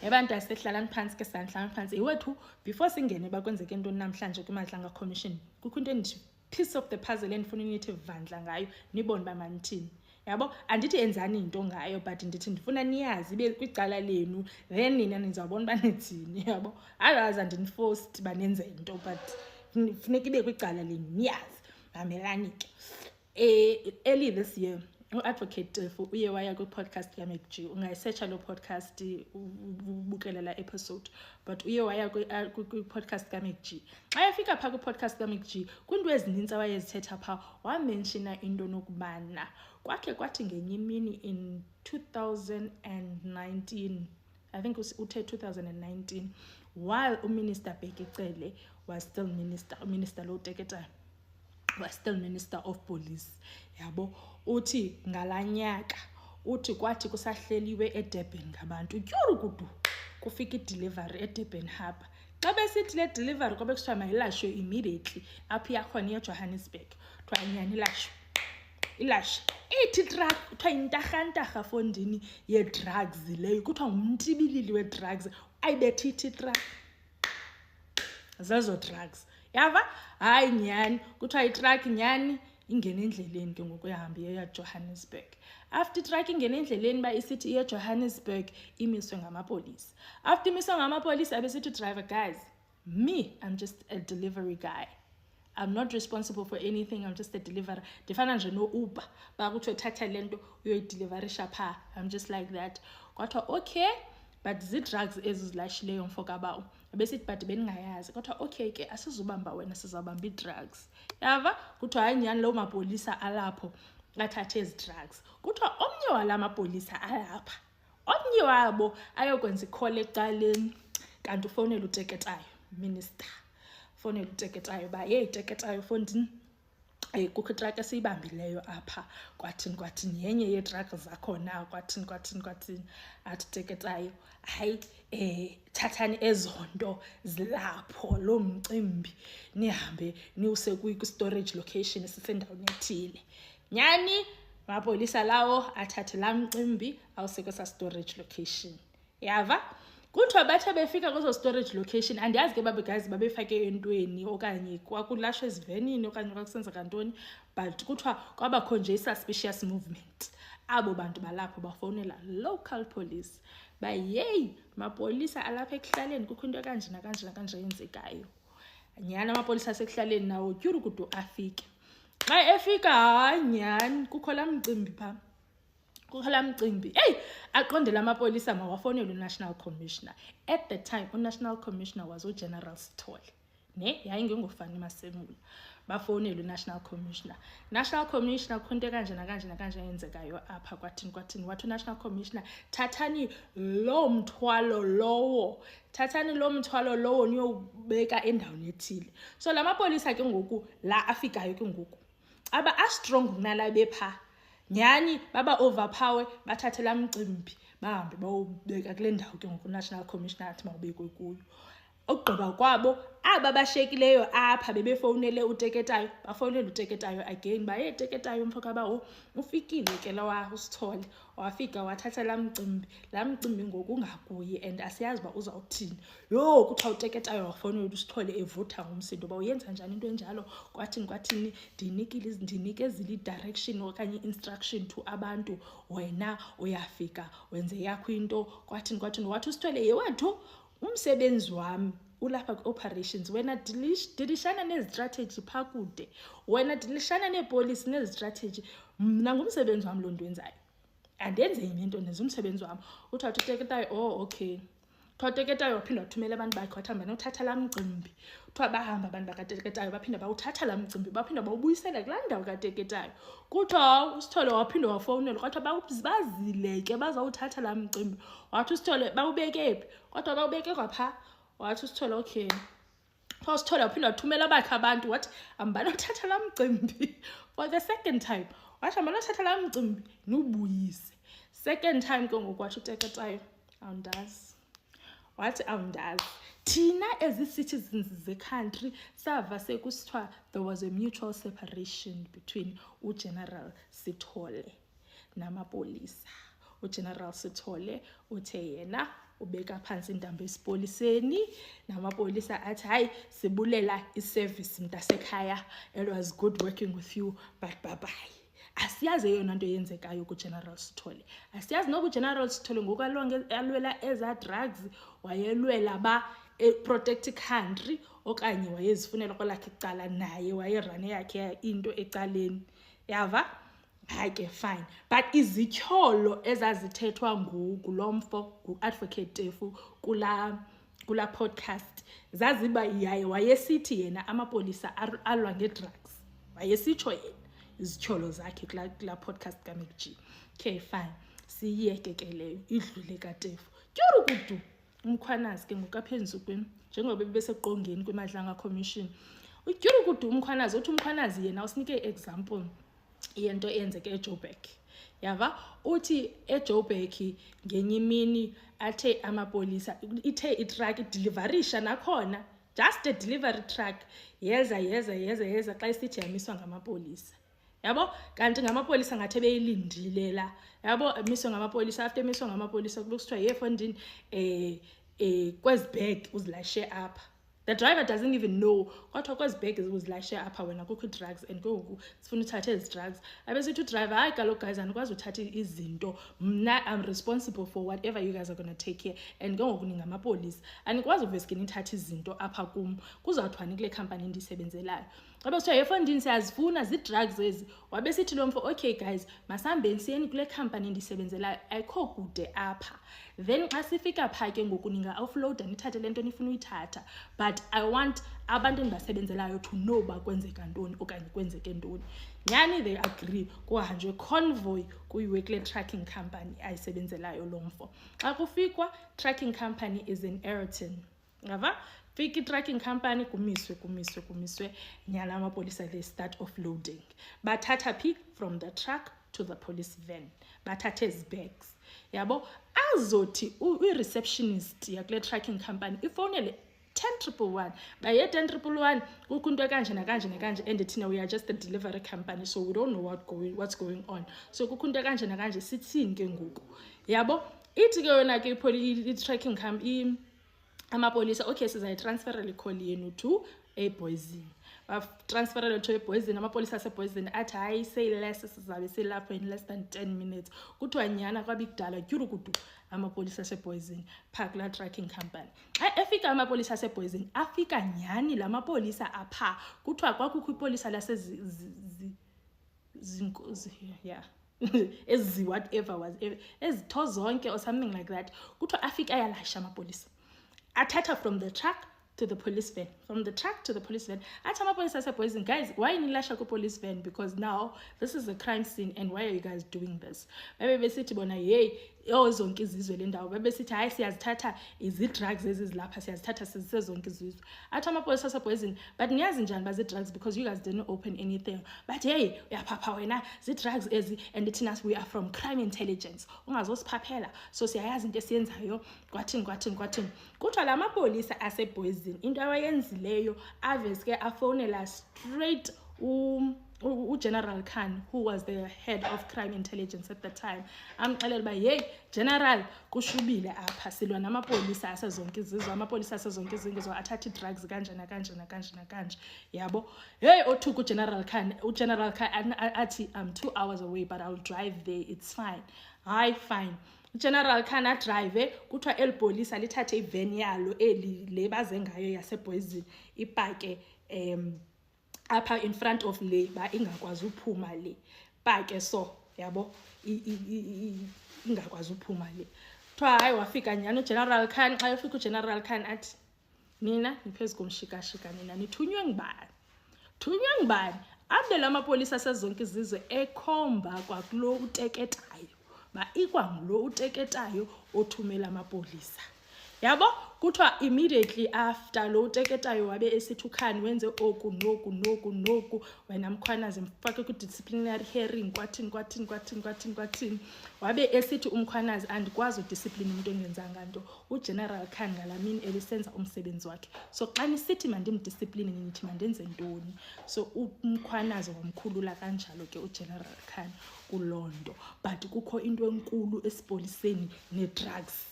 Ebantu asehlalani phansi ke sanhlanga phansi iwethu before singene bakwenzeke into namhlanje kuMadlanga Commission kukho into endithi piece of the puzzle endifuna nithi vandla ngayo nibone ba manithini yabo andithi enzani into ngayo but ndithi ndifuna niyazi ibe kwicala lenu then nina nizawubona banithini yabo otherwise andiniforced banenze into but funeka ibe kwicala lenu niyazi mamelani ke early this year u-advocate uye waya kwi-podcast kaMacG ungayisearcha lo podcast ubukela la episode but uye waya kwi-podcast kaMacG xa efika phaa kwi-podcast kaMacG kwinto ezininzi awayezithetha phaa wamenshina into nokubana kwakhe kwathi ngenye imini in 2019 I think uthe 2019 while uminister Bheki Cele was still minister lo Teketa was still Minister of Police yabo uthi ngalanyaka uthi kwathi kusahleliwe eDurban ngabantu tyuru kudu kufika idelivery eDurban hub xa besithi le delivery kwabe kusithiwa mayilashwe immediately apha yakhona eJohannesburg kuthiwa inyani ilashwe ithi truck kuthiwa intarhantarha fondini ye-drugs leyo kuthiwa ngumntibilili we-drugs ayibethe ithi truck zezo drugs yava hayi nyani kuthiwa itruck nyani ingene endleleni ke ngoku ehamba iya Johannesburg after truck ingene endleleni ba isithi iya Johannesburg imiswe ngamapolisa after imiswe ngamapolisa abesithi driver guys me I'm just a delivery guy I'm not responsible for anything I'm just a deliverer ndifana nje no Uber bakuthiwe thatha lento uyoyideliverisha pha I'm just like that kwathiwa okay but zi-drugs ezizilashileyo mfokabawo besithi but beningayazi kodwa okay ke asizubamba wena sizabamba i-drugs yava kuthiwa hayi nyani lo mapolisa alapho athathe ezi-drugs kuthiwa omnye wala mapolisa alapha omnye wabo ayokwenza ikhole ecaleni kanti ufonela uTeketayo minister fonela uTeketayo ba hey Teketayo fondini kukho itruck esiyibambileyo apha kwathini yenye ye-truck zakhona kwathini athi Teketayo hayi thathani ezonto zilapho lo mcimbi nihambe niwuse kwi-storage location esisendaweni ethile nyani mapolisa lawo athathe la mcimbi awuse kwesa storage location yava kuthiwa bathe befika kwezo storage location andiyazi ke guys babefake entweni okanye kwakulashwe ezivenini okanye kwakusenzeka ntoni but kuthiwa kwabakho nje i-suspicious movement abo bantu balapho bafonela local police yey mapolisa alapha ekuhlaleni kukho into kanje yenzekayo nyani amapolisa asekuhlaleni nawo tyuru kudu afike xa efika hayi nyani kukho la mcimbi phaa aqondela amapolisa mawafonela u-National Commissioner at the time u-National Commissioner was uGeneral Sithole ne yayingengofani Masemula bafonela u-National Commissioner khonto kanje yenzekayo apha kwathini wathi u-National Commissioner thathani lo mthwalo lowo niyobeka endaweni ethile so la mapolisa ke ngoku la afikayo ke ngoku aba astrong kunala bepha nyani baba overpower bathathe la mcimbi bahambe bawubeka kule ndawo ke ngoku National Commissioner athi mawubekwe kuyo ugqiba kwabo aba bashekileyo apha bebefonele uTeketayo bafonela uTeketayo again Teketayo mfokabawo ufikile ke lawa uSithole wafika wathatha la mcimbi ngoku ungakuyi and asiyazi ba uzawuthini kuthiwa uTeketayo wafonela uSithole evutha ngomsindo bawuyenza njani into enjalo kwathini ndinikezile direction okanye instruction to abantu wena uyafika wenze yakho into kwathini wathi uSithole yewethu umsebenzi wami ulapha ku-operations wena dilishana nezistrategy phakude wena dilishana neepolisi nezistrategy mna ngumsebenzi wami lo nto wenzayo andenze into nenza umsebenzi wami uthatha uTeketayo okay Teketayo waphinda wathumela abantu bakhe wathamba nothatha la mcimbi kuthiwa bahamba abantu bakaTeketayo baphinda bawuthatha la mcimbi baphinda bawubuyisela kulaa ndawo kaTeketayo kuthiwa uSithole waphinda wafonela kwathiwa bazile ke bazawuthatha la mcimbi wathi uSithole bawubeke phi kodwa bawubeke kwapha wathi uSithole okay uSithole waphinda wathumela bakhe abantu wathi ambanothatha la mcimbi for the second time wathi ambanothatha la mcimbi nubuyise second time ke ngoku wathi uTeketayo awundazi wathi awundazi thina as citizens ze-country sava sekusithiwa there was a mutual separation between uGeneral Sithole namapolisa uGeneral Sithole uthe yena ubeka phansi intambo esipoliseni namapolisa athi hayi sibulela iservice mntasekhaya, it was good working with you but bye bye. Asiyazi eyona nto yenzekayo kuGeneral Sithole. Asiyazi nokuGeneral Sithole ngokwalwela eza drugs wayelwela ba protect country okanye wayezifunela kwelakhe icala naye wayerane yakhe into ecaleni. Yava? Hayi ke fine. But izityholo ezazithethwa ngulomfo uadvocate Tefu kula podcast zaziba yaye wayesithi yena amapolisa alwa ngedrugs. Wayesitsho yena izityholo zakhe kula podcast kaMcG. Okay fine. Siyeke ke leyo idlule kaTefu. Tyurukudu umkhwanazi ke ngokaphenzukwini njengoba bebeseqongeni kwiMadlanga Commission. Utyurukudu umkhwanazi uthi umkhwanazi yena usinike example yento eyenzeke eJoburg. Yava uthi eJoburg ngenye imini athe amapolisa ithe itruck deliverisha nakhona just a delivery truck yeza xa isithi yamiswa ngamapolisa. Yabo kanti ngamapolisa ngathi beyilindile la. Yabo emiswa ngamapolisa after emiswa ngamapolisa kubusithwa yefondini kwezibheg uzilashe apha. The driver doesn't even know kwathiwa kwezibheg uzilashe apha wena kukho drugs and ngoku sifuna uthatha ezi drugs. Abesithi driver hayi kaloku guys andikwazi uthatha izinto mna I'm responsible for whatever you guys are going to take here and ngoku ningamapolisa andikwazi uveske nithatha izinto apha kum kuzawuthwani kule company ndisebenzelayo. Abesithi yefondini siyazifuna zi-drugs ezi. Wabesithi lo mfo okay guys masihambeni siyeni kule company ndisebenzelayo ayikho kude apha. Then xa sifika pha ke ngoku ninga offloada nithathe lento nifuna uyithatha but I want abantu endibasebenzelayo to know ba kwenzeka ntoni okanye kwenzeke ntoni. Nyani they agree kuhanjwe convoy kuyiwe kule tracking company ayisebenzelayo lo mfo. Xa kufikwa tracking company is in Ayrton. Ngava fiki tracking company kumiswe nyala amapolisa they start offloading. Bathatha phi from the truck to the police van. Bathathe his bags. Yabo azothi receptionist yakule tracking company ifonele 1011 baye 1011 kukho into kanje nakanje and thina we are just a delivery company so we don't know what's going on. So kukho into kanje nakanje sithini ke ngoku. Yabo ithi ke yona ke i-tracking company amapolisa okay sizayitransferela icall yenu to eBoyzini. Transferela to eBoyzini amapolisa aseBoyzini athi hayi say less sizabe silapha in less than 10 minutes. Kuthiwa nyana kwabikudala tyurukudu amapolisa aseBoyzini park la tracking company. Xa efika amapolisa aseBoyzini afika nyani la mapolisa apha kuthiwa kwakukho ipolisa lase yeah ezi whatever was ezitho zonke or something like that. Kuthiwa afika ayalasha amapolisa athatha from the truck to the police van, from the truck to the police van. Athi amapolisa aseBoyzini guys why nilasha ku police van because now this is a crime scene and why are you guys doing this. Besithi bona hey zonke izizwe le ndawo besithi hayi siyazithatha izi-drugs ezizilapha siyazithatha sizezonke izizwe. Athi amapolisa aseBoyzini but niyazi njani bazi drugs because you guys didn't open anything but hey uyaphapha wena zi-drugs ezi and thina we are from crime intelligence ungazosiphaphela so siyayazi into esiyenzayo kwathini. Kuthiwa la mapolisa aseBoyzini into awayenzileyo aveske afonela straight General Khan, who was the head of crime intelligence at the time. Amxelela uba hey General kushubile apha silwa namapolisa asezonke izizwe amapolisa asezonke izizwe athatha drugs kanje. Yabo hey othuka uGeneral Khan athi I'm 2 hours away but I'll drive there it's fine. Hayi fine. General Khan adrive kuthiwa elipolisa lithathe ivan yalo eli le baze ngayo yaseBoyzini ipake apha in front of le ba ingakwazi uphuma le pake so yabo ingakwazi uphuma le. Kuthiwa hayi wafika nyani uGeneral Khan xa efika uGeneral Khan athi nina niphezulu komshikashika nina nithunywe ngubani abde la mapolisa asezonke izizwe ekhomba kwakulo uteketayo ba ikwangulo uteketayo othumela amapolisa. Yabo kuthiwa immediately after lo uteketayo wabe esithi uKhan wenze oku noku wena mkhwanazi mfake ku disciplinary hearing kwathini wabe esithi umkhwanazi andikwazi udiscipline umuntu engenzanga nto. uGeneral Khan ngalamini elisenza umsebenzi wakhe so xa nisithi mandimdiscipline nithi mandenze ntoni. So umkhwanazi wamkhulula kanjalo ke uGeneral Khan kulondo but kukho into enkulu esipoliseni ne drugs.